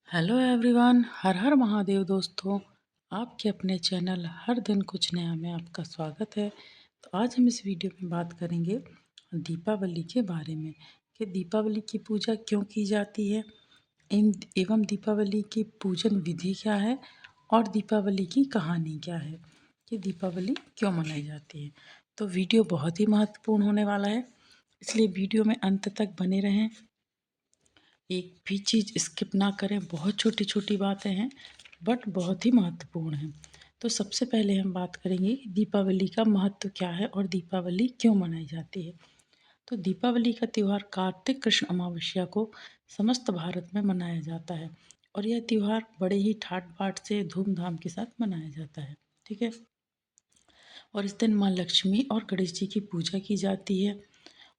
Hello everyone, हर हर महादेव दोस्तों। आपके अपने चैनल हर दिन कुछ नया में आपका स्वागत है। तो आज हम इस वीडियो में बात करेंगे दीपावली के बारे में कि दीपावली की पूजा क्यों की जाती है एवं दीपावली की पूजन विधि क्या है और दीपावली की कहानी क्या है कि दीपावली क्यों मनाई जाती है। तो वीडियो बहुत ही महत्वपूर्ण होने वाला है, इसलिए वीडियो में अंत तक बने रहें, एक भी चीज़ स्किप ना करें। बहुत छोटी छोटी बातें हैं बट बहुत ही महत्वपूर्ण हैं। तो सबसे पहले हम बात करेंगे कि दीपावली का महत्व क्या है और दीपावली क्यों मनाई जाती है। तो दीपावली का त्यौहार कार्तिक कृष्ण अमावस्या को समस्त भारत में मनाया जाता है और यह त्यौहार बड़े ही ठाट बाट से धूमधाम के साथ मनाया जाता है। ठीक है। और इस दिन माँ लक्ष्मी और गणेश जी की पूजा की जाती है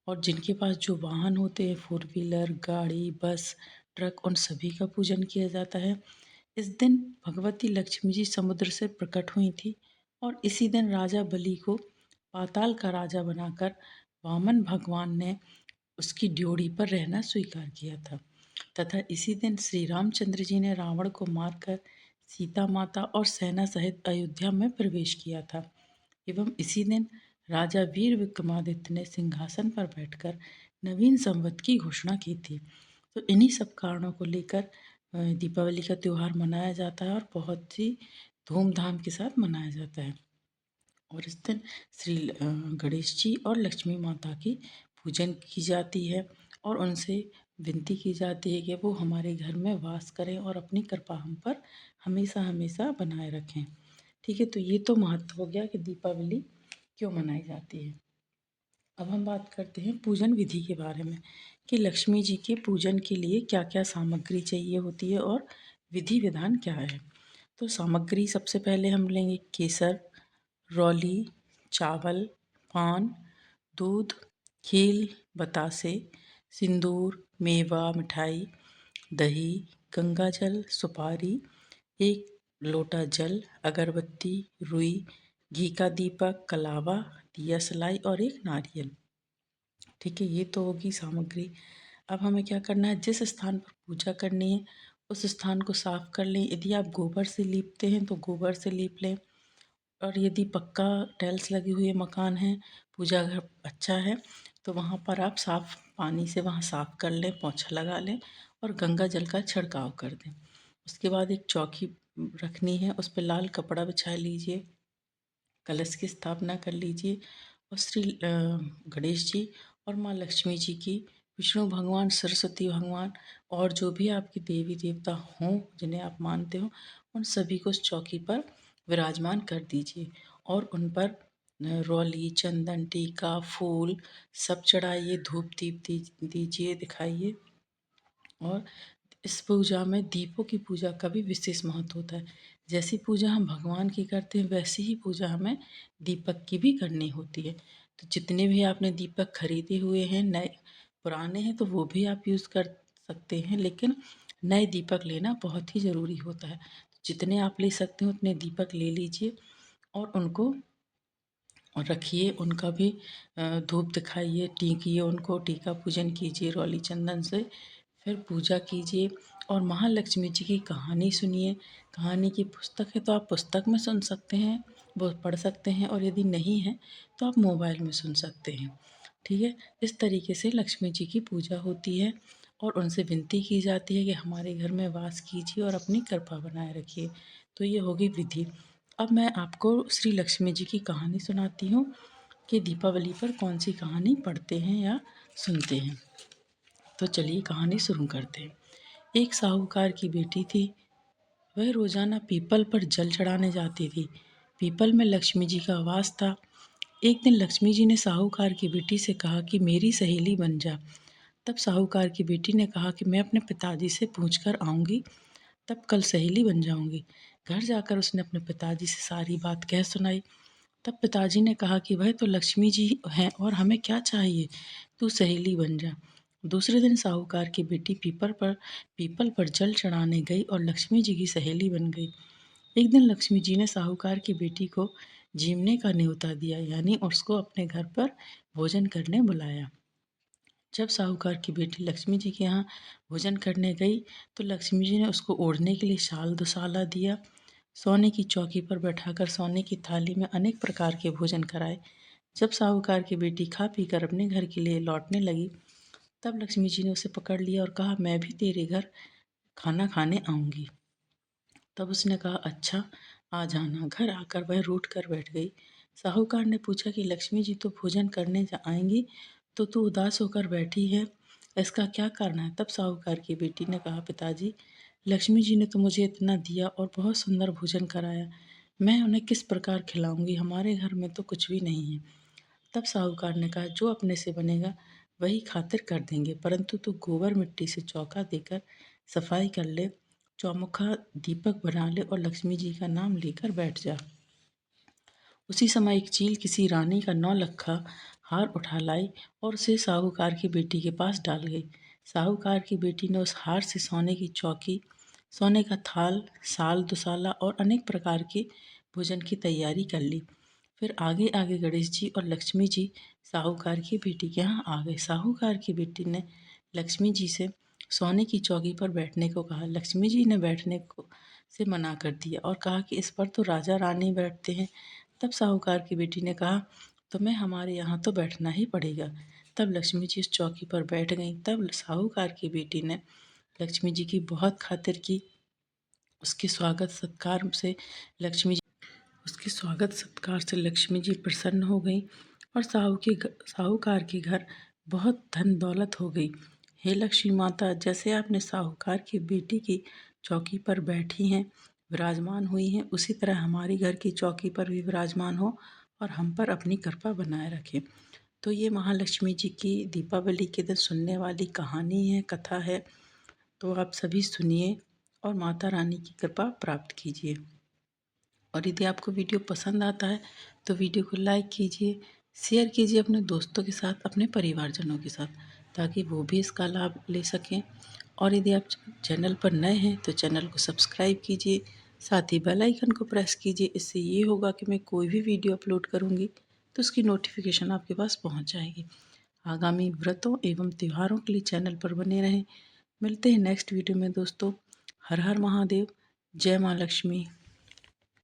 और जिनके पास जो वाहन होते हैं, फोर व्हीलर, गाड़ी, बस, ट्रक, उन सभी का पूजन किया जाता है। इस दिन भगवती लक्ष्मी जी समुद्र से प्रकट हुई थी और इसी दिन राजा बलि को पाताल का राजा बनाकर वामन भगवान ने उसकी ड्योढ़ी पर रहना स्वीकार किया था तथा इसी दिन श्री रामचंद्र जी ने रावण को मारकर सीता माता और सेना सहित अयोध्या में प्रवेश किया था एवं इसी दिन राजा वीर विक्रमादित्य ने सिंहासन पर बैठकर नवीन संवत की घोषणा की थी। तो इन्हीं सब कारणों को लेकर दीपावली का त्यौहार मनाया जाता है और बहुत ही धूमधाम के साथ मनाया जाता है। और इस दिन श्री गणेश जी और लक्ष्मी माता की पूजन की जाती है और उनसे विनती की जाती है कि वो हमारे घर में वास करें और अपनी कृपा हम पर हमेशा हमेशा बनाए रखें। ठीक है। तो ये तो महत्व हो गया कि दीपावली क्यों मनाई जाती है। अब हम बात करते हैं पूजन विधि के बारे में कि लक्ष्मी जी के पूजन के लिए क्या क्या सामग्री चाहिए होती है और विधि विधान क्या है। तो सामग्री सबसे पहले हम लेंगे केसर, रौली, चावल, पान, दूध, खील, बतासे, सिंदूर, मेवा, मिठाई, दही, गंगाजल, सुपारी, एक लोटा जल, अगरबत्ती, रुई, घी का दीपक, कलावा, दिया सलाई और एक नारियल। ठीक है, ये तो होगी सामग्री। अब हमें क्या करना है, जिस स्थान पर पूजा करनी है उस स्थान को साफ कर लें। यदि आप गोबर से लीपते हैं तो गोबर से लीप लें और यदि पक्का टाइल्स लगी हुई मकान है, पूजा घर अच्छा है, तो वहाँ पर आप साफ पानी से वहाँ साफ कर लें, पोंछा लगा लें और गंगा जल का छिड़काव कर दें। उसके बाद एक चौकी रखनी है, उस पर लाल कपड़ा बिछा लीजिए, कलश की स्थापना कर लीजिए और श्री गणेश जी और माँ लक्ष्मी जी की, विष्णु भगवान, सरस्वती भगवान और जो भी आपके देवी देवता हों जिन्हें आप मानते हो, उन सभी को उस चौकी पर विराजमान कर दीजिए और उन पर रौली, चंदन, टीका, फूल सब चढ़ाइए, धूप दीप दीजिए, दिखाइए। और इस पूजा में दीपों की पूजा का भी विशेष महत्व होता है। जैसी पूजा हम भगवान की करते हैं वैसी ही पूजा हमें दीपक की भी करनी होती है। तो जितने भी आपने दीपक खरीदे हुए हैं, नए पुराने हैं तो वो भी आप यूज़ कर सकते हैं, लेकिन नए दीपक लेना बहुत ही ज़रूरी होता है। जितने आप ले सकते हो उतने दीपक ले लीजिए और उनको रखिए, उनका भी धूप दिखाइए, टीकिए उनको, टीका पूजन कीजिए रौली चंदन से, फिर पूजा कीजिए और महालक्ष्मी जी की कहानी सुनिए। कहानी की पुस्तक है तो आप पुस्तक में सुन सकते हैं, वो पढ़ सकते हैं, और यदि नहीं है तो आप मोबाइल में सुन सकते हैं। ठीक है। इस तरीके से लक्ष्मी जी की पूजा होती है और उनसे विनती की जाती है कि हमारे घर में वास कीजिए और अपनी कृपा बनाए रखिए। तो ये होगी विधि। अब मैं आपको श्री लक्ष्मी जी की कहानी सुनाती हूँ कि दीपावली पर कौन सी कहानी पढ़ते हैं या सुनते हैं। तो चलिए कहानी शुरू करते हैं। एक साहूकार की बेटी थी। वह रोजाना पीपल पर जल चढ़ाने जाती थी। पीपल में लक्ष्मी जी का वास था। एक दिन लक्ष्मी जी ने साहूकार की बेटी से कहा कि मेरी सहेली बन जा। तब साहूकार की बेटी ने कहा कि मैं अपने पिताजी से पूछ कर आऊँगी, तब कल सहेली बन जाऊँगी। घर जाकर उसने अपने पिताजी से सारी बात कह सुनाई। तब पिताजी ने कहा कि वह तो लक्ष्मी जी हैं और हमें क्या चाहिए, तू सहेली बन जा। दूसरे दिन साहूकार की बेटी पीपल पर जल चढ़ाने गई और लक्ष्मी जी की सहेली बन गई। एक दिन लक्ष्मी जी ने साहूकार की बेटी को जीमने का न्योता दिया, यानी उसको अपने घर पर भोजन करने बुलाया। जब साहूकार की बेटी लक्ष्मी जी के यहाँ भोजन करने गई तो लक्ष्मी जी ने उसको ओढ़ने के लिए शाल दुसाला दिया। सोने की चौकी पर बैठाकर सोने की थाली में अनेक प्रकार के भोजन कराए। जब साहूकार की बेटी खा पी कर अपने घर के लिए लौटने लगी तब लक्ष्मी जी ने उसे पकड़ लिया और कहा, मैं भी तेरे घर खाना खाने आऊँगी। तब उसने कहा, अच्छा आ जाना। घर आकर वह रूठ कर बैठ गई। साहूकार ने पूछा कि लक्ष्मी जी तो भोजन करने आएंगी तो तू उदास होकर बैठी है, इसका क्या कारण है? तब साहूकार की बेटी ने कहा, पिताजी लक्ष्मी जी ने तो मुझे इतना दिया और बहुत सुंदर भोजन कराया, मैं उन्हें किस प्रकार खिलाऊंगी, हमारे घर में तो कुछ भी नहीं है। तब साहूकार ने कहा, जो अपने से बनेगा वही खातिर कर देंगे, परंतु तू गोबर मिट्टी से चौका देकर सफाई कर ले, चौमुखा दीपक बना ले और लक्ष्मी जी का नाम लेकर बैठ जा। उसी समय एक चील किसी रानी का 9 लखा हार उठा लाई और उसे साहूकार की बेटी के पास डाल गई। साहूकार की बेटी ने उस हार से सोने की चौकी, सोने का थाल, साल दुसाला और अनेक प्रकार के भोजन की तैयारी कर ली। फिर आगे आगे गणेश जी और लक्ष्मी जी साहूकार की बेटी के यहाँ आ गए। साहूकार की बेटी ने लक्ष्मी जी से सोने की चौकी पर बैठने को कहा। लक्ष्मी जी ने बैठने को से मना कर दिया और कहा कि इस पर तो राजा रानी बैठते हैं। तब साहूकार की बेटी ने कहा, तुम्हें हमारे यहाँ तो बैठना ही पड़ेगा। तब लक्ष्मी जी उस चौकी पर बैठ गईं। तब साहूकार की बेटी ने लक्ष्मी जी की बहुत खातिर की। उसके स्वागत सत्कार से लक्ष्मी जी उसके स्वागत सत्कार से लक्ष्मी जी प्रसन्न हो गई और साहूकार के घर बहुत धन दौलत हो गई। हे लक्ष्मी माता, जैसे आपने साहूकार की बेटी की चौकी पर बैठी हैं, विराजमान हुई हैं, उसी तरह हमारी घर की चौकी पर भी विराजमान हो और हम पर अपनी कृपा बनाए रखें। तो ये महालक्ष्मी जी की दीपावली के दिन सुनने वाली कहानी है, कथा है। तो आप सभी सुनिए और माता रानी की कृपा प्राप्त कीजिए। और यदि आपको वीडियो पसंद आता है तो वीडियो को लाइक कीजिए, शेयर कीजिए अपने दोस्तों के साथ, अपने परिवारजनों के साथ, ताकि वो भी इसका लाभ ले सकें। और यदि आप चैनल पर नए हैं तो चैनल को सब्सक्राइब कीजिए, साथ ही बेल आइकन को प्रेस कीजिए। इससे ये होगा कि मैं कोई भी वीडियो अपलोड करूँगी तो उसकी नोटिफिकेशन आपके पास पहुँच जाएगी। आगामी व्रतों एवं त्योहारों के लिए चैनल पर बने रहें। मिलते हैं नेक्स्ट वीडियो में दोस्तों। हर हर महादेव। जय माँ लक्ष्मी।